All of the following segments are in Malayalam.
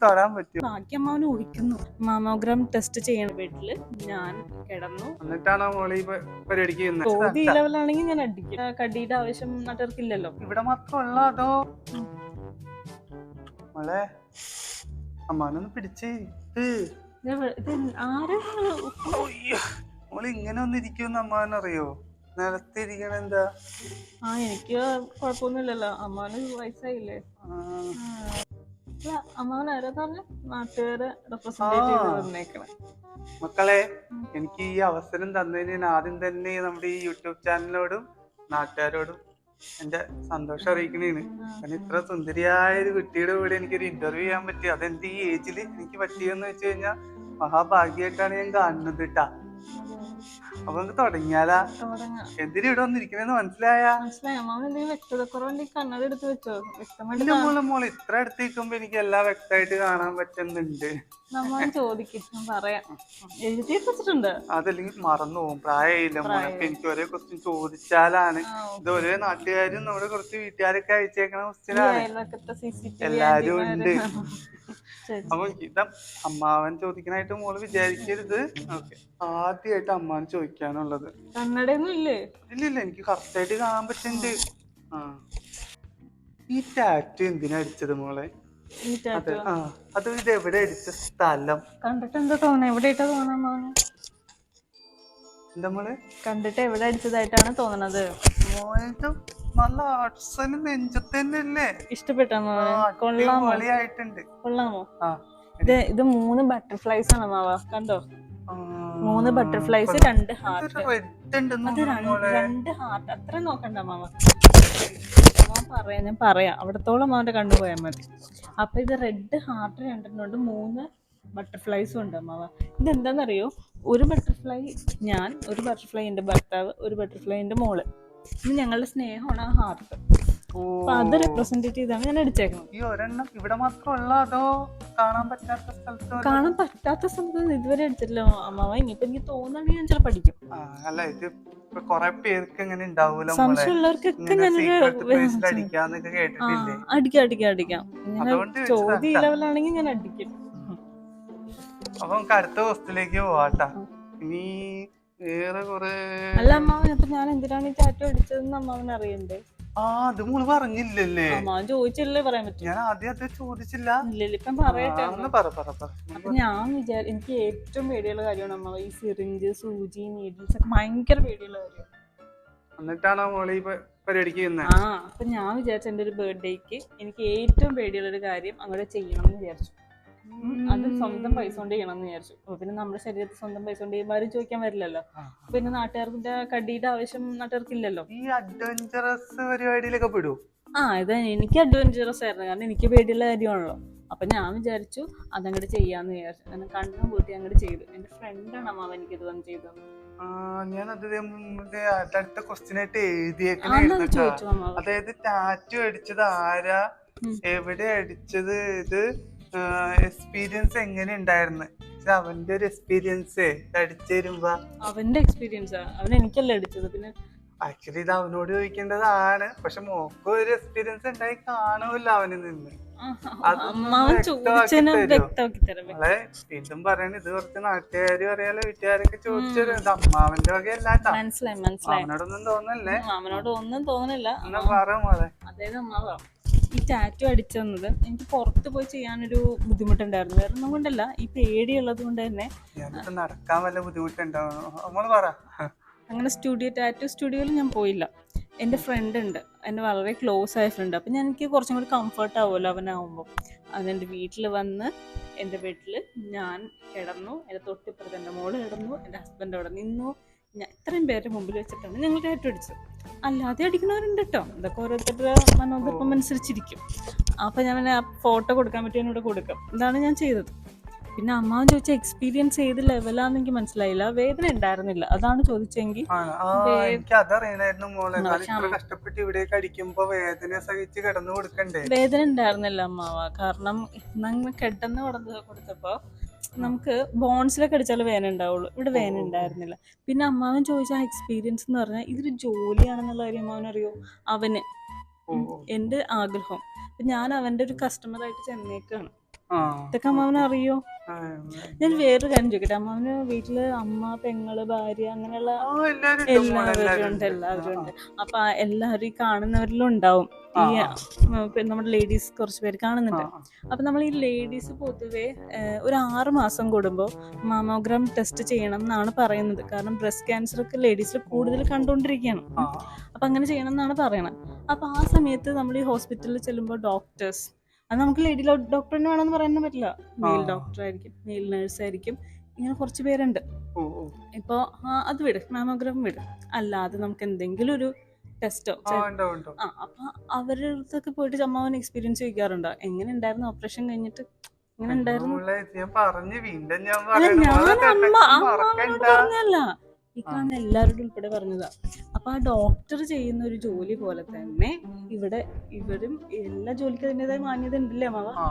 തൊടാൻ പറ്റും. ബാക്കി അമ്മാവന് ഒഴിക്കുന്നു. മാമോഗ്രാം ടെസ്റ്റ് ചെയ്യണ വീട്ടില് ഞാൻ കിടന്നു. എന്നിട്ടാണോ മോളി പരിപാടിക്ക് ചോദ്യം ഈ ലെവലാണെങ്കിൽ ഞാൻ അടിക്കും. കടിയുടെ ആവശ്യം നാട്ടുകാർക്കില്ലല്ലോ. ഇവിടെ മാത്രമുള്ള അതോ മോളെ അമ്മാനൊന്ന് പിടിച്ച് മോള് ഇങ്ങനെ ഒന്നിരിക്കുമെന്ന് അമ്മാവനറിയോ? നിലത്ത് ഇരിക്കണ എന്താ? എനിക്ക് കുഴപ്പമൊന്നുമില്ലല്ലോ. അമ്മാവന് വയസ്സായില്ലേ? അമ്മാവൻ ആരാ പറഞ്ഞ? നാട്ടുകാരെ റെപ്രസെന്റ് ചെയ്ത് വന്നേക്കണേ. മക്കളെ, എനിക്ക് ഈ അവസരം തന്നതിന് ഞാൻ ആദ്യം തന്നെ നമ്മുടെ ഈ യൂട്യൂബ് ചാനലിനോടും നാട്ടുകാരോടും എന്റെ സന്തോഷം അറിയിക്കണേണ്. കാരണം ഇത്ര സുന്ദരിയായ ഒരു കുട്ടിയുടെ കൂടെ എനിക്കൊരു ഇന്റർവ്യൂ ചെയ്യാൻ പറ്റി. അതെന്റെ ഈ ഏജില് എനിക്ക് പറ്റിയെന്ന് വെച്ച് കഴിഞ്ഞാൽ മഹാഭാഗ്യമായിട്ടാണ് ഞാൻ കാണുന്നത് കേട്ടാ. അപ്പൊ നമുക്ക് തുടങ്ങിയാലാ? എന്തിനും ഇവിടെ വന്നിരിക്കണെന്ന് മനസ്സിലായാ? മോള് ഇത്ര അടുത്ത് നിൽക്കുമ്പോ എനിക്ക് എല്ലാം വ്യക്തമായിട്ട് കാണാൻ പറ്റുന്നുണ്ട്. അതല്ലെങ്കിൽ മറന്നു പോകും. പ്രായമില്ല മോളെ. എനിക്ക് ഒരേ ക്വസ്റ്റ്യൻ ചോദിച്ചാലാണ്. ഇത് ഒരേ നാട്ടുകാരും നമ്മുടെ കുറച്ച് വീട്ടുകാരൊക്കെ അയച്ചേക്കണ ക്വസ്റ്റ്യനാണ്. എല്ലാരും ഉണ്ട്. അപ്പൊ ഇതാ അമ്മാവൻ ചോദിക്കാനായിട്ട് മോള് വിചാരിക്കരുത്. ആദ്യമായിട്ട് അമ്മാവൻ ചോദിക്കാനുള്ളത് ഇല്ല, എനിക്ക് കറക്റ്റ് ആയിട്ട് കാണാൻ പറ്റുന്നുണ്ട്. ഈ ടാറ്റു എന്തിനാ അടിച്ചത് മോളെ? അത് ഇത് എവിടെ അടിച്ച സ്ഥലം കണ്ടിട്ട് എന്താ തോന്നുന്നത്? എവിടെയായിട്ടാ തോന്നാ? എന്താ മോളെ കണ്ടിട്ട് എവിടെ അടിച്ചതായിട്ടാണ് തോന്നണത്? നല്ല അടിച്ചല് നെഞ്ചത്ത് തന്നെയല്ലേ? ഇഷ്ടപ്പെട്ടോ? കൊള്ളാമോ? ഇത് 3 ബട്ടർഫ്ലൈസ് ആണ് മാവ. കണ്ടോ? 3 ബട്ടർഫ്ലൈസ്, 2 ഹാർട്ട്. അത് 2 ഹാർട്ട്. അത്ര നോക്കണ്ട മാവ. ഞാൻ പറയാം അവിടത്തോളം അവന്റെ കണ്ണു പോയാൽ മതി. അപ്പൊ ഇത് റെഡ് ഹാർട്ട് 2 3 ബട്ടർഫ്ലൈസും ഉണ്ട് അമ്മാവ. ഇതെന്താന്നറിയോ? ഒരു ബട്ടർഫ്ലൈ ഞാൻ, ഒരു ബട്ടർഫ്ലൈ എന്റെ ഭർത്താവ്, ഒരു ബട്ടർഫ്ലൈ എന്റെ മോള്. ഇത് ഞങ്ങളുടെ സ്നേഹമാണ് ആ ഹാർട്ട്. അപ്പൊ അത് റെപ്രസെന്റ് ചെയ്താണ് ഞാൻ അടിച്ചേക്കുന്നത്. ഈ ഒരെണ്ണം ഇവിടെ മാത്രമുള്ള അതോ കാണാൻ പറ്റാത്ത സ്ഥലത്ത്? കാണാൻ പറ്റാത്ത സ്ഥലത്ത് ഇതുവരെ അടിച്ചിട്ടില്ല അമ്മാവ. ഇനിയിപ്പോ എനിക്ക് തോന്നുകയാണെങ്കിൽ ഞാൻ ചിലപ്പോൾ അടിക്കും. അല്ല, ഇത് കൊറേ പേർക്ക് ഇങ്ങനെ ഉണ്ടാവൂല. സംശയമുള്ളവർക്കൊക്കെ അടിക്കാം. ചോദ്യം ഈ ലെവലാണെങ്കിൽ ഞാൻ അടിക്കും. അപ്പൊ നമുക്ക് അടുത്ത ക്വസ്റ്റ്യനിലേക്ക് പോവാട്ടാ. ഇനി വേറെ കുറെ. അല്ല അമ്മാവൻ, അപ്പൊ ഞാൻ എന്തിനാണ് ഈ ടാറ്റു അടിച്ചതെന്ന് അമ്മാവൻ അറിയണ്ടേ? അത് മോള് പറഞ്ഞില്ലല്ലേ? അമ്മാവൻ ചോദിച്ചില്ലേ പറയാൻ പറ്റും? ഞാൻ ആദ്യം ചോദിച്ചില്ല. ഇപ്പം പറയട്ടെ. അപ്പൊ ഞാൻ എനിക്ക് ഏറ്റവും പേടിയുള്ള കാര്യമാണ് അമ്മാവ ഈ സിറിഞ്ച്, സൂചി, നീഡിൽസ് ഒക്കെ ഭയങ്കര പേടിയുള്ള കാര്യം. എന്നിട്ടാണോ മോള് ഈ പരിപാടിക്ക് ചെയ്യുന്നത്? അപ്പൊ ഞാൻ വിചാരിച്ച എന്റെ ഒരു ബർത്ത്ഡേക്ക് എനിക്ക് ഏറ്റവും പേടിയുള്ള ഒരു കാര്യം അങ്ങോട്ട് ചെയ്യണം എന്ന് വിചാരിച്ചു. അത് സ്വന്തം പൈസ കൊണ്ട് ചെയ്യണം എന്ന് വിചാരിച്ചു. അപ്പൊ പിന്നെ നമ്മുടെ ശരീരത്തിൽ സ്വന്തം പൈസ കൊണ്ട് ചെയ്യുമ്പോൾ ആരും ചോദിക്കാൻ വരില്ലല്ലോ. പിന്നെ നാട്ടുകാർക്ക് കടിയുടെ ആവശ്യം നാട്ടുകാർക്കില്ലല്ലോ. ഈ അഡ്വഞ്ചറസ് പരിപാടിയിലൊക്കെ പെടും. ഇത് എനിക്ക് അഡ്വഞ്ചറസ് ആയിരുന്നു, കാരണം എനിക്ക് പേടിയുള്ള കാര്യമാണല്ലോ. അപ്പൊ ഞാൻ വിചാരിച്ചു അതങ്ങോട്ട് ചെയ്യാന്ന് വിചാരിച്ചു. അങ്ങനെ കണ്ണും കൂട്ടി അങ്ങോട്ട് ചെയ്തു. എന്റെ ഫ്രണ്ടാണ് അമ്മാവ എനിക്കിത് വന്ന് ചെയ്തത്. ഞാൻ അടുത്ത ക്വസ്റ്റ്യൻ ആയിട്ട് എഴുതിയേക്കണ, അതായത് ടാറ്റു അടിച്ചത് ആരാ, എവിടെ അടിച്ചത്, ഇത് എക്സ്പീരിയൻസ് എങ്ങനെ ഉണ്ടായിരുന്നു? അവന്റെ ഒരു എക്സ്പീരിയൻസ് അടിച്ചു തരുമ്പോ അവന്റെ എക്സ്പീരിയൻസ് അവൻ എനിക്കല്ല അടിച്ചത്. പിന്നെ ആക്ച്വലി ഇത് അവനോട് ചോദിക്കേണ്ടതാണ്. പക്ഷെ മോക്ക് ഒരു എക്സ്പീരിയൻസ് ഉണ്ടായി കാണുമല്ലോ അവനിൽ നിന്ന്. വീണ്ടും പറയണ ഇത് കുറച്ച് നാട്ടുകാരും അറിയാലോ, വീട്ടുകാരൊക്കെ ചോദിച്ചത്. ഇത് അമ്മാവന്റെ വകയല്ലാട്ടോ. അവനോടൊന്നും തോന്നല്ലേ? അവനോട് ഒന്നും തോന്നില്ല. എന്നാ പറ മോളെ. അതായത് അമ്മാവ ഈ ടാറ്റു അടിച്ചു തന്നത് എനിക്ക് പുറത്ത് പോയി ചെയ്യാനൊരു ബുദ്ധിമുട്ടുണ്ടായിരുന്നു. വേറെ ഒന്നും കൊണ്ടല്ല, ഈ പേടിയുള്ളത് കൊണ്ട് തന്നെ. നടക്കാൻ വല്ല ബുദ്ധിമുട്ടുണ്ടാവും. അങ്ങനെ ടാറ്റു സ്റ്റുഡിയോയിൽ ഞാൻ പോയില്ല. എൻ്റെ ഫ്രണ്ട് ഉണ്ട്, എൻ്റെ വളരെ ക്ലോസ് ആയ ഫ്രണ്ട്. അപ്പം ഞാൻ എനിക്ക് കുറച്ചും കൂടി കംഫർട്ട് ആവുമല്ലോ അവനാവുമ്പോൾ. അതെൻ്റെ വീട്ടിൽ വന്ന് എൻ്റെ വീട്ടിൽ ഞാൻ കിടന്നു. എൻ്റെ തൊട്ടിപ്പുറത്ത് എൻ്റെ മോള് കിടന്നു, എൻ്റെ ഹസ്ബൻഡ് അവിടെ നിന്നു. ഞാൻ ഇത്രയും പേരുടെ മുമ്പിൽ വെച്ചിട്ടാണ് ഞങ്ങൾ ടാറ്റു അടിച്ചത്. അല്ലാതെ അടിക്കുന്നവരുണ്ട് കേട്ടോ. ഇതൊക്കെ ഓരോരുത്തരുടെ മനോധർമ്മം അനുസരിച്ചിരിക്കും. അപ്പം ഞാൻ ആ ഫോട്ടോ കൊടുക്കാൻ പറ്റി എന്നോട് കൊടുക്കാം. ഇതാണ് ഞാൻ ചെയ്തത്. പിന്നെ അമ്മാവൻ ചോദിച്ച എക്സ്പീരിയൻസ് ഏത് ലെവലാന്ന് എനിക്ക് മനസ്സിലായില്ല. വേദന ഉണ്ടായിരുന്നില്ല, അതാണ് ചോദിച്ചെങ്കിൽ. വേദന ഉണ്ടായിരുന്നില്ല അമ്മാവ. കാരണം നമ്മൾ കിടന്ന് കൊടുത്തപ്പോ നമുക്ക് ബോൺസിലൊക്കെ അടിച്ചാൽ വേദന ഉണ്ടാവുള്ളൂ. ഇവിടെ വേദന ഉണ്ടായിരുന്നില്ല. പിന്നെ അമ്മാവൻ ചോദിച്ച ആ എക്സ്പീരിയൻസ് എന്ന് പറഞ്ഞാൽ ഇതൊരു ജോലിയാണെന്നുള്ള കാര്യം അമ്മാവൻ അറിയോ? അവന് എൻ്റെ ആഗ്രഹം. ഞാൻ അവൻ്റെ ഒരു കസ്റ്റമറായിട്ട് ചെന്നേക്കാണ്. ആ. ഇതൊക്കെ അമ്മാവന് അറിയോ? ആ, ഞാൻ വേറൊരു കാര്യം ചോദിക്കട്ടെ, അമ്മാവന് വീട്ടില് അമ്മ, പെങ്ങള്, ഭാര്യ അങ്ങനെയുള്ള ആ, എല്ലാരും ഉണ്ട് മോളെ, എല്ലാവരും ഉണ്ട്, എല്ലാവരും ഉണ്ട്. അപ്പൊ എല്ലാവരും ഈ കാണുന്നവരിലും ഉണ്ടാവും ആ, ഈ ആ, നമ്മുടെ ലേഡീസ് കുറച്ച് പേര് ആ, കാണുന്നുണ്ട്. ആ. അപ്പൊ നമ്മൾ ഈ ലേഡീസ് പൊതുവെ ഒരു 6 മാസം കൂടുമ്പോൾ മാമോഗ്രാം ടെസ്റ്റ് ചെയ്യണം എന്നാണ് പറയുന്നത്. കാരണം ബ്രസ്റ്റ് ക്യാൻസർ ഒക്കെ ലേഡീസിൽ കൂടുതൽ കണ്ടുകൊണ്ടിരിക്കുകയാണ്. ആ, അപ്പൊ അങ്ങനെ ചെയ്യണം എന്നാണ് പറയണത്. അപ്പൊ ആ സമയത്ത് നമ്മൾ ഈ ഹോസ്പിറ്റലിൽ ചെല്ലുമ്പോൾ ഡോക്ടേഴ്സ്, അത് നമുക്ക് ലേഡി ഡോക്ടറിന് വേണമെന്ന് പറയാൻ പറ്റില്ല, മെയിൽ ഡോക്ടർ ആയിരിക്കും, മെയിൽ നേഴ്സ് ആയിരിക്കും, ഇങ്ങനെ കുറച്ച് പേരുണ്ട്. ഓ, ഓ. ഇപ്പോൾ അത് വിട്, മാമോഗ്രാം വിട്, അല്ലാതെ നമുക്ക് എന്തെങ്കിലും ഒരു ടെസ്റ്റോ ഉണ്ടാവും, ഉണ്ടാവും. അപ്പൊ അവരുടെ അടുത്തൊക്കെ പോയിട്ട് അമ്മാവൻ എക്സ്പീരിയൻസ് ചോദിക്കാറുണ്ടോ, എങ്ങനെ ഉണ്ടായിരുന്നു ഓപ്പറേഷൻ കഴിഞ്ഞിട്ട്, എങ്ങനെ ഉണ്ടായിരുന്നു? മോളെ, ഞാൻ പറഞ്ഞു വീണ്ടും ഞാൻ അല്ല, പറയുന്നു, ഞാൻ മോളെ അമ്മാവനോട് മറക്കണ്ട. പറഞ്ഞല്ല, ഈ കാണുന്ന എല്ലാവരോടും ഉൾപ്പെടെ പറഞ്ഞതാ. അപ്പൊ ആ ഡോക്ടർ ചെയ്യുന്ന ഒരു ജോലി പോലെ തന്നെ ഇവരും എല്ലാ ജോലിക്കും അതിൻ്റെതായ മാന്യത ഉണ്ടല്ലേ അമ്മാവ. ആ,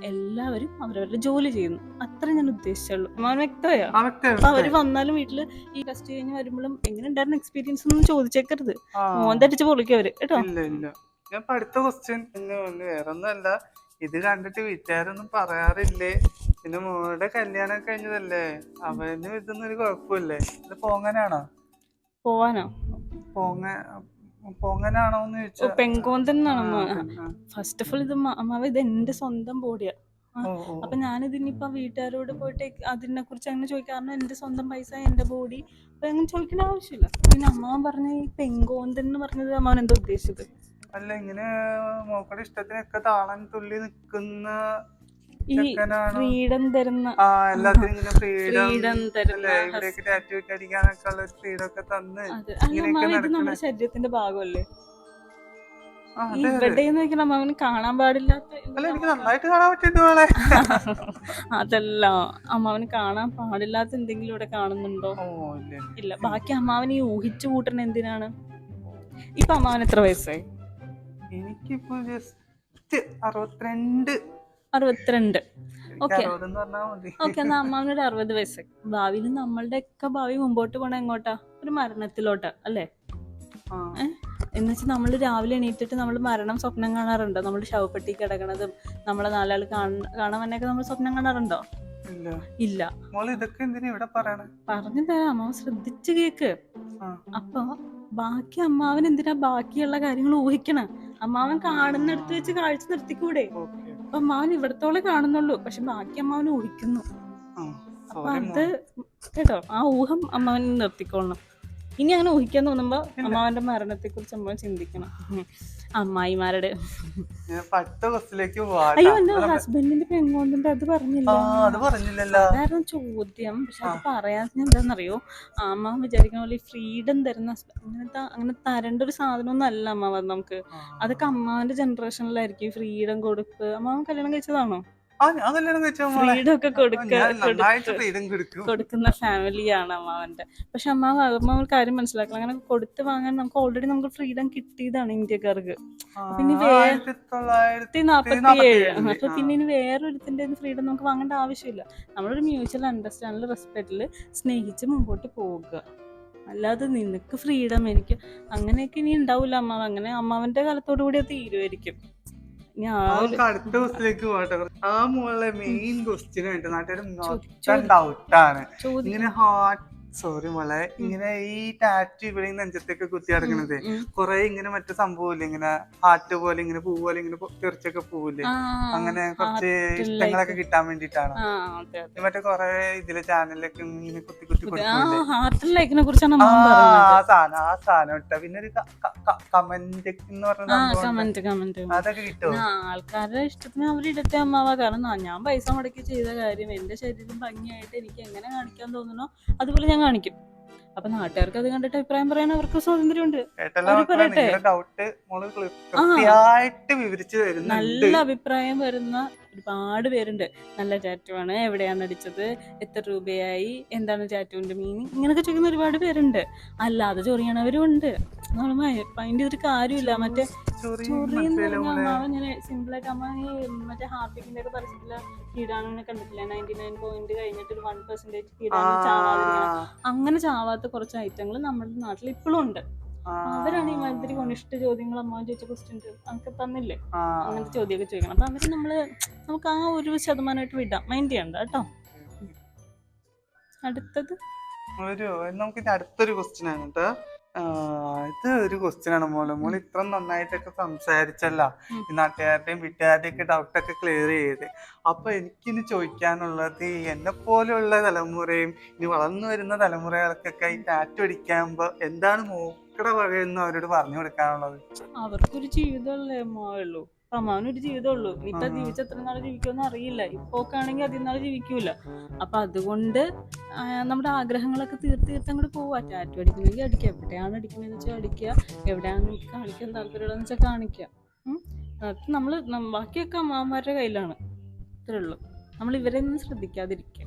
എല്ലാവരും അവരവരുടെ ജോലി ചെയ്യുന്നു, അത്ര ഞാൻ ഉദ്ദേശിച്ചുള്ളൂ. അമ്മാവൻ വ്യക്തമായോ? ആ, വ്യക്തം, അപ്പൊ അവര് വ്യക്തം. വന്നാലും വീട്ടില് ഈ ടെസ്റ്റ് കഴിഞ്ഞ് വരുമ്പോഴും എങ്ങനെ ഉണ്ടായിരുന്നു എക്സ്പീരിയൻസ് ഒന്നും ചോദിച്ചേക്കരുത്, ആ. മോന്തടിച്ച് പൊളിക്കും അവര് കേട്ടോ. ഇല്ല, ഇല്ല. ഞാൻ ഇപ്പൊ അടുത്ത ക്വസ്റ്റ്യൻ വേറെ ഒന്നുമല്ല, ഇത് കണ്ടിട്ട് വീട്ടുകാരൊന്നും പറയാറില്ലേ, പിന്നെ മോളുടെ കല്യാണം കഴിഞ്ഞതല്ലേ, അവനും ഇതൊന്നും ഒരു കുഴപ്പമില്ലേ, ഇത് പോങ്ങനാണോ? പോവാനോ? പോങ്ങനാണോന്ന് ചോദിച്ചാ പെങ്കോന്തൻ എന്നാണ്. ഫസ്റ്റ് ഓഫ് ഓൾ ഇത് അമ്മാവ, ഇത് എന്റെ സ്വന്തം ബോഡിയാ. അപ്പൊ ഞാനിതിനിപ്പോ വീട്ടുകാരോട് പോയിട്ട് അതിനെ കുറിച്ച് അങ്ങനെ ചോദിക്കാം, കാരണം എന്റെ സ്വന്തം പൈസ, എന്റെ ബോഡി, അപ്പൊ അങ്ങനെ ചോദിക്കേണ്ട ആവശ്യമില്ല. പിന്നെ അമ്മാവൻ പറഞ്ഞ ഈ പെങ്കോന്തൻ എന്ന് പറഞ്ഞത് അമ്മാവൻ എന്താ ഉദ്ദേശിച്ചത്? അല്ല, ഇങ്ങനെ മോക്കടെ ഇഷ്ടത്തിനൊക്കെ താളം തുള്ളി നിക്കുന്ന ഈ ചെക്കനാണോ? ഫ്രീഡം തരുന്ന, ആ, എല്ലാത്തിനും ഇങ്ങനെ ഫ്രീഡം ഫ്രീഡം തരുന്ന അല്ലേ, ഇവിടെയൊക്കെ ടാറ്റു ഒക്കെ അടിക്കാനൊക്കെ ഉള്ള ഒരു ഫ്രീഡം ഒക്കെ തന്ന് അത്. അല്ല ഇങ്ങനെയൊക്കെ അമ്മാവ, ഇത് നടക്കണേ. നമ്മുടെ ശരീരത്തിന്റെ ഭാഗമല്ലേ? ആ, ഈ അതെ, അതെ. ഇവിടെന്ന് വെക്കണം അമ്മാവന് കാണാൻ പാടില്ലാത്ത അല്ല, എനിക്ക് നന്നായിട്ട് കാണാൻ പറ്റുന്നുണ്ട് മോളെ. അതല്ല, അമ്മാവന് കാണാൻ പാടില്ലാത്ത എന്തെങ്കിലും ഇവിടെ കാണുന്നുണ്ടോ? ഓ, ഇല്ല, ഇല്ല. ഇല്ല. ബാക്കി അമ്മാവൻ ഈ ഊഹിച്ചു കൂട്ടണ എന്തിനാണ്? ഇപ്പൊ അമ്മാവൻ എത്ര വയസ്സായി? എനിക്കിപ്പോ ജസ്റ്റ് 62. 62. ഓക്കെ, 60 എന്ന് പറഞ്ഞാ മതി. ഓക്കെ, എന്നാ അമ്മാവനൊരു 60 വയസ്സായി. ഭാവിയിൽ നമ്മളുടെ ഒക്കെ ഭാവി മുമ്പോട്ട് പോണ എങ്ങോട്ടാ? ഒരു മരണത്തിലോട്ടാ അല്ലേ? ആ, എന്ന് വെച്ചാൽ നമ്മൾ രാവിലെ എണീറ്റിട്ട് നമ്മൾ മരണം സ്വപ്നം കാണാറുണ്ടോ? നമ്മൾ ശവപ്പെട്ടി കിടക്കണതും നമ്മളെ നാലാൾ കാണാൻ വന്നൊക്കെ നമ്മൾ സ്വപ്നം കാണാറുണ്ടോ? ഇല്ല. ഇല്ല. മോള് ഇതൊക്കെ എന്തിനാ ഇവിടെ പറയണേ? പറഞ്ഞു തരാം, അമ്മാവൻ ശ്രദ്ധിച്ച് കേക്ക്. ആ, അപ്പൊ ബാക്കി അമ്മാവൻ എന്തിനാ ബാക്കിയുള്ള കാര്യങ്ങൾ ഊഹിക്കണം? അമ്മാവൻ കാണുന്നിടത്ത് വെച്ച് കാഴ്ച നിർത്തിക്കൂടെ? ഓക്കെ. അപ്പൊ അമ്മാവൻ ഇവിടത്തോളം കാണുന്നുള്ളൂ, പക്ഷെ ബാക്കി അമ്മാവൻ ഊഹിക്കുന്നു. ആ, അപ്പൊ sorry അത് കേട്ടോ, ആ ഊഹം അമ്മാവൻ നിർത്തിക്കൊള്ളണം. ഇനി അങ്ങനെ ഊഹിക്കാൻ തോന്നുമ്പോ അമ്മാവന്റെ മരണത്തെ കുറിച്ച് അമ്മാവൻ ചിന്തിക്കണം. അമ്മായിമാരുടെ ഞാൻ ഇപ്പൊ അടുത്ത ക്വസ്റ്റിലേക്ക് പോവാം. അയ്യോ, എന്റെ ഹസ്ബൻഡിന്റെ പെങ്ങോണ്ടിന്റെ അത് പറഞ്ഞില്ല. അത് പറഞ്ഞില്ലല്ലോ. അതായിരുന്നു ചോദ്യം, പക്ഷെ അത് പറയാൻ എന്താണെന്നറിയോ, അമ്മാവൻ വിചാരിക്കുന്ന പോലെ ഫ്രീഡം തരുന്ന അങ്ങനെ തരേണ്ട ഒരു സാധനമൊന്നും അല്ല അമ്മാവൻ നമുക്ക്. അതൊക്കെ അമ്മാവന്റെ ജനറേഷനിലായിരിക്കും ഫ്രീഡം കൊടുക്ക്. അമ്മാവൻ കല്യാണം കഴിച്ചതാണോ? ഫ്രീഡം ഒക്കെ കൊടുക്കുന്ന ഫാമിലിയാണ് അമ്മാവന്റെ. പക്ഷെ അമ്മാവൻ കാര്യം മനസ്സിലാക്കണം, അങ്ങനെ കൊടുത്ത് വാങ്ങാൻ നമുക്ക് ഓൾറെഡി നമുക്ക് ഫ്രീഡം കിട്ടിയതാണ് ഇന്ത്യക്കാർക്ക്. പിന്നെ 1947. അപ്പൊ പിന്നെ ഇനി വേറൊരുത്തിന്റെ ഫ്രീഡം നമുക്ക് വാങ്ങേണ്ട ആവശ്യമില്ല. നമ്മളൊരു മ്യൂച്വൽ അണ്ടർസ്റ്റാൻഡിൽ റെസ്പെക്റ്റില് സ്നേഹിച്ച് മുമ്പോട്ട് പോവുക, അല്ലാതെ നിനക്ക് ഫ്രീഡം എനിക്ക് അങ്ങനെയൊക്കെ ഇനി ഉണ്ടാവില്ല അമ്മാവൻ. അങ്ങനെ അമ്മാവന്റെ കാലത്തോടു കൂടി അത് തീരുമായിരിക്കും. അടുത്ത ക്വസ്റ്റിലേക്ക് പോകട്ടെ. ആ മോളെ മെയിൻ ക്വസ്റ്റ്യൻ ആയിട്ട് നാട്ടുകാർ ഡൗട്ടാണ് ഇങ്ങനെ സോറി മോളെ, ഇങ്ങനെ ഈ ടാറ്റു ഇവിടെ നെഞ്ചത്തേക്ക് കുത്തി കിടക്കണത് കൊറേ ഇങ്ങനെ മറ്റു സംഭവമില്ലേ, ഇങ്ങനെ ഹാർട്ട് പോലെ ഇങ്ങനെ പൂ പോലെ ഇങ്ങനെ തെറിച്ചൊക്കെ പോവില്ലേ, അങ്ങനെ കുറച്ച് ഇഷ്ടങ്ങളൊക്കെ കിട്ടാൻ വേണ്ടിട്ടാണ്. മറ്റേ കൊറേ ഇതിലെ ചാനലിലൊക്കെ ഇങ്ങനെ കുത്തി കുത്തി കൊടുക്കില്ലേ, ആ സാധനം ഇട്ട പിന്നെ ഒരു കമന്റ് എന്ന് പറഞ്ഞ അതൊക്കെ കിട്ടും. ആൾക്കാരുടെ ഇഷ്ടത്തിന് അവരിടട്ടെ അമ്മാവ. കാരണം ഞാൻ പൈസ മുടക്കി ചെയ്ത കാര്യം എന്റെ ശരീരം ഭംഗിയായിട്ട് എനിക്ക് എങ്ങനെ കാണിക്കാൻ തോന്നുന്നോ അതുപോലെ ഞാൻ കാണിക്കും. അപ്പൊ നാട്ടുകാർക്ക് അത് കണ്ടിട്ട് അഭിപ്രായം പറയാൻ അവർക്ക് സ്വാതന്ത്ര്യമുണ്ട്. നല്ല അഭിപ്രായം വരുന്ന ഒരുപാട് പേരുണ്ട്. നല്ല ടാറ്റു ആണ്, എവിടെയാണ് അടിച്ചത്, എത്ര രൂപയായി, എന്താണ് ടാറ്റുവിന്റെ മീനിങ്, ഇങ്ങനൊക്കെ ചോദിക്കുന്ന ഒരുപാട് പേരുണ്ട്. അല്ലാതെ ചൊറിയണവരും ഉണ്ട്. നമ്മൾ അതിന്റെ ഒരു കാര്യമില്ല. മറ്റേ ചൊറി എന്ന് പറഞ്ഞ അമ്മാവൻ ഇങ്ങനെ സിമ്പിൾ ആയിട്ട് അമ്മ മറ്റേ ഹാർപ്പിക്കിന്റെ ഒക്കെ പരസ്യത്തില് കീടാണുവിനെ കണ്ടിട്ടില്ല, 99 പോയിന്റ് കഴിഞ്ഞിട്ട് ഒരു 1% കീടാണു ചാവാതിരിക്കണം. അങ്ങനെ ചാവാത്ത കുറച്ച് ഐറ്റങ്ങൾ നമ്മുടെ നാട്ടിൽ ഇപ്പോഴും ഉണ്ട്. അവരാണ് ഈ മാതിരി കൊണ്ടിഷ്ട ചോദ്യങ്ങൾ അമ്മ ചോദിച്ച ക്വസ്റ്റ്യൻസ് നമുക്ക് തന്നില്ലേ, ആ അങ്ങനത്തെ ചോദ്യമൊക്കെ ചോദിക്കണം. അപ്പൊ അവര് നമുക്ക് ആ 1% വിടാം, മൈൻഡ് ചെയ്യണ്ട കേട്ടോ. അടുത്തത് നമുക്ക് ഇനി അടുത്തൊരു ക്വസ്റ്റ്യൻ ആണ് കേട്ടോ. ഇത് ഒരു ക്വസ്റ്റ്യൻ ആണ് മോള് ഇത്ര നന്നായിട്ടൊക്കെ സംസാരിച്ചല്ല, ഈ നാട്ടുകാരുടെയും വീട്ടുകാരുടെയും ഒക്കെ ഡൗട്ടൊക്കെ ക്ലിയർ ചെയ്ത്. അപ്പൊ എനിക്കിനി ചോദിക്കാനുള്ളത്, എന്നെ പോലെയുള്ള തലമുറയും ഇനി വളർന്നു വരുന്ന തലമുറകൾക്കൊക്കെ ഈ ടാറ്റു അടിക്കുമ്പോ എന്താണ് മൂക്കടെ വകയെന്ന് അവരോട് പറഞ്ഞു കൊടുക്കാനുള്ളത്? അവർക്കൊരു ജീവിതമല്ലേ അമ്മാവുള്ളൂ. അപ്പൊ അമ്മാവനൊരു ജീവിതമുള്ളൂ. ഇനിയിപ്പൊ ജീവിച്ച എത്ര നാൾ ജീവിക്കുമെന്ന് അറിയില്ല. ഇപ്പൊക്കെ ആണെങ്കിൽ അധികം നാൾ ജീവിക്കൂല. അപ്പൊ അതുകൊണ്ട് നമ്മുടെ ആഗ്രഹങ്ങളൊക്കെ തീർത്ത് അങ്ങോട്ട് പോവാ. ടാറ്റു അടിക്കണമെങ്കിൽ അടിക്കുക, എവിടെയാണ് അടിക്കണമെന്ന് വെച്ചാൽ അടിക്കുക, എവിടെയാണ് എനിക്ക് കാണിക്കാൻ താല്പര്യമുള്ളതെന്ന് വെച്ചാൽ കാണിക്കുക. നമ്മള് ബാക്കിയൊക്കെ അമ്മാവന്മാരുടെ കയ്യിലാണ്. ഇത്രേ ഉള്ളൂ. നമ്മൾ ഇവരെ ഒന്നും ശ്രദ്ധിക്കാതിരിക്കുക.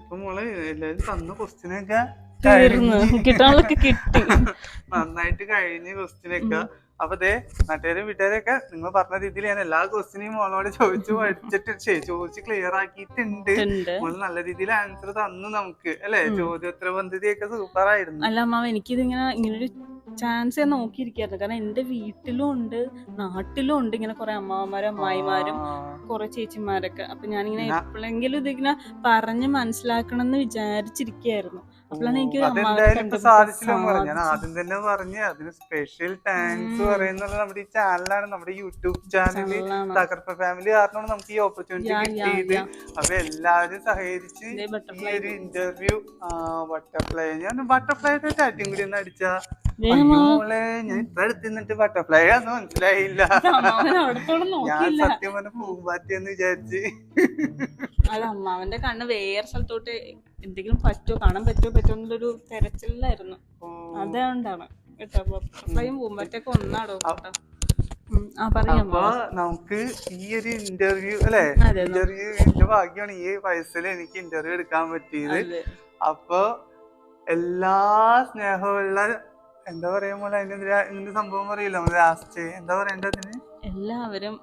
അപ്പൊ മോളെ എല്ലാരും തന്ന ക്വസ്റ്റ്യനൊക്കെ തീർന്ന് കിട്ടാനൊക്കെ കിട്ടി. നന്നായിട്ട് കഴിഞ്ഞ ക്വസ്റ്റ്യനൊക്കെ. അപ്പൊ ദേ നാട്ടുകാരും വീട്ടുകാരൊക്കെ നിങ്ങൾ പറഞ്ഞ രീതിയിൽ ഞാൻ എല്ലാ ക്വസ്റ്റ്യനെയും മോളോട് ചോദിച്ച് ക്ലിയർ ആക്കിയിട്ടുണ്ട്. മോള് നല്ല രീതിയിൽ ആൻസർ തന്നു നമുക്ക്, അല്ലെ? ചോദ്യോത്തര പദ്ധതിയൊക്കെ സൂപ്പർ ആയിരുന്നു. അല്ല അമ്മാവ, എനിക്കിത് ഇങ്ങനൊരു ചാൻസ് ഞാൻ നോക്കിയിരിക്കായിരുന്നു. കാരണം എന്റെ വീട്ടിലും ഉണ്ട്, നാട്ടിലും ഉണ്ട് ഇങ്ങനെ കുറെ അമ്മാവന്മാരും അമ്മായിമാരും കുറെ ചേച്ചിമാരൊക്കെ. അപ്പൊ ഞാനിങ്ങനെ എപ്പോഴെങ്കിലും ഇതിങ്ങനെ പറഞ്ഞ് മനസ്സിലാക്കണം എന്ന് വിചാരിച്ചിരിക്കായിരുന്നു. അപ്പോഴാണ് എനിക്ക് ഞാൻ ആദ്യം തന്നെ പറഞ്ഞ് അതിന് സ്പെഷ്യൽ താങ്ക്സ് പറയുന്നത് നമ്മുടെ ഈ ചാനലാണ്, നമ്മുടെ യൂട്യൂബ് ചാനല് തകർപ്പ ഫാമിലി കാരണമാണ് നമുക്ക് ഈ ഓപ്പർച്യൂണിറ്റി കിട്ടിയത്. അപ്പൊ എല്ലാവരും സഹകരിച്ച് ഈ ഒരു ഇന്റർവ്യൂ ബട്ടർഫ്ലൈയുടെ ചാറ്റും കൂടി ഒന്ന് അടിച്ചാ. മോളെ ഞാൻ ഇത്ര അടുത്ത് നിന്നിട്ട് ബട്ടർഫ്ലൈ ആണെന്ന് മനസ്സിലായില്ല. ഞാൻ സത്യം പറഞ്ഞ പൂമ്പാറ്റി എന്ന് വിചാരിച്ച്. അത് അമ്മാവന്റെ കണ്ണ് വേറെ സ്ഥലത്തോട്ട് എന്തെങ്കിലും കാണാൻ പറ്റുമോ എന്നുള്ളൊരു തെരച്ചിലായിരുന്നു. അതുകൊണ്ടാണ് കേട്ടോ. ബട്ടർഫ്ലൈയും പൂമ്പാറ്റൊക്കെ ഒന്നാടോ കേട്ടോ. അപ്പൊ നമുക്ക് ഈ ഒരു ഇന്റർവ്യൂ ഇന്റർവ്യൂവിന്റെ ഭാഗ്യമാണ് ഈ വയസ്സിൽ എനിക്ക് ഇന്റർവ്യൂ എടുക്കാൻ പറ്റിയത്. അപ്പൊ എല്ലാ സ്നേഹമുള്ള എന്താ പറയാ പോലെ അതിന്റെ സംഭവം പറയില്ല ലാസ്റ്റ് എന്താ പറയേണ്ടതിന്, എല്ലാവരും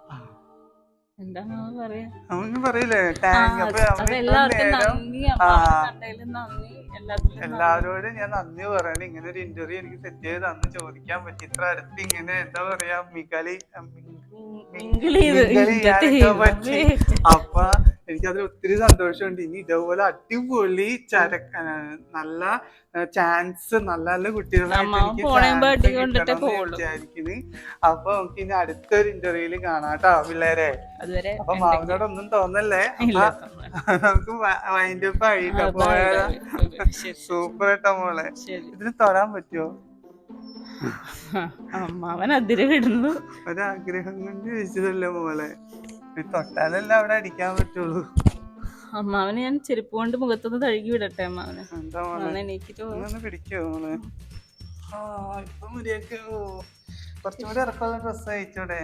എന്താണ് പറയാ, നമുക്ക് പറയില്ലേ താങ്ക്. അപ്പൊ എല്ലാവരോടും ഞാൻ നന്ദി പറയണം. ഇങ്ങനെ ഒരു ഇന്റർവ്യൂ എനിക്ക് സെറ്റ് ചെയ്ത് തന്ന് ചോദിക്കാൻ പറ്റി. ഇത്ര അടുത്ത് ഇങ്ങനെ എന്താ പറയാ പറ്റി. അപ്പൊ എനിക്കതിൽ ഒത്തിരി സന്തോഷമുണ്ട്. ഇനി ഇതേപോലെ അടിപൊളി നല്ല ചാൻസ് നല്ല നല്ല കുട്ടികളായിട്ട് വിചാരിക്കുന്നു. അപ്പൊ നമുക്ക് ഇനി അടുത്തൊരു ഇന്റർവ്യൂല് കാണാട്ടോ പിള്ളേരെ. അപ്പൊ മാവിനോടൊന്നും തോന്നല്ലേ, നമുക്ക് വൈൻഡ് അപ്പ് ആയിട്ടോ. പോയാലോ? സൂപ്പർ ആയിട്ടോ മോളെ. ഇതിന് തൊടാൻ പറ്റുമോ? അമ്മാവൻ അതിര് വിടുന്നു. ഒരാഗ്രഹം കൊണ്ട് ചോദിച്ചതല്ലേ മോളെ, തൊട്ടാലല്ല അവിടെ അടിക്കാൻ പറ്റുള്ളൂ. അമ്മാവന് ഞാൻ ചെരുപ്പ് കൊണ്ട് മുഖത്തൊന്ന് തഴുകി വിടട്ടെ അമ്മാവന്? എന്താ മോളെ പിടിക്കോ മോളെ? ഇപ്പൊ മുരിയൊക്കെ കുറച്ചും കൂടി ഇറക്കമുള്ള ഡ്രസ്സ് അയച്ചോടെ.